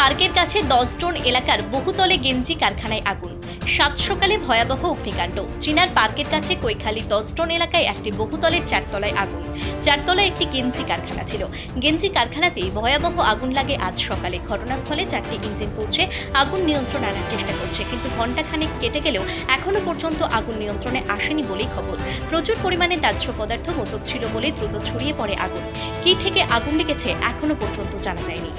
পার্কের কাছে 10 জন এলাকার বহুতলে গেঞ্জি কারখানায় আগুন। সাত সকালে ভয়াবহ অগ্নিকাণ্ড। চিনার পার্কের কাছে কৈখালী 10 জন এলাকায় একটি বহুতলের চারতলায় আগুন। চারতলায় একটি গেঞ্জি কারখানা ছিল। গেঞ্জি কারখানাতেই ভয়াবহ আগুন লাগে আজ সকালে। ঘটনাস্থলে 4টি ইঞ্জিন পৌঁছে আগুন নিয়ন্ত্রণ আনার চেষ্টা করছে, কিন্তু ঘণ্টাখানেক কেটে গেলেও এখনো পর্যন্ত আগুন নিয়ন্ত্রণে আসেনি বলেই খবর। প্রচুর পরিমাণে দাহ্য পদার্থ মজুদ ছিল বলে দ্রুত ছড়িয়ে পড়ে আগুন। কী থেকে আগুন লেগেছে এখনো পর্যন্ত জানা যায়নি।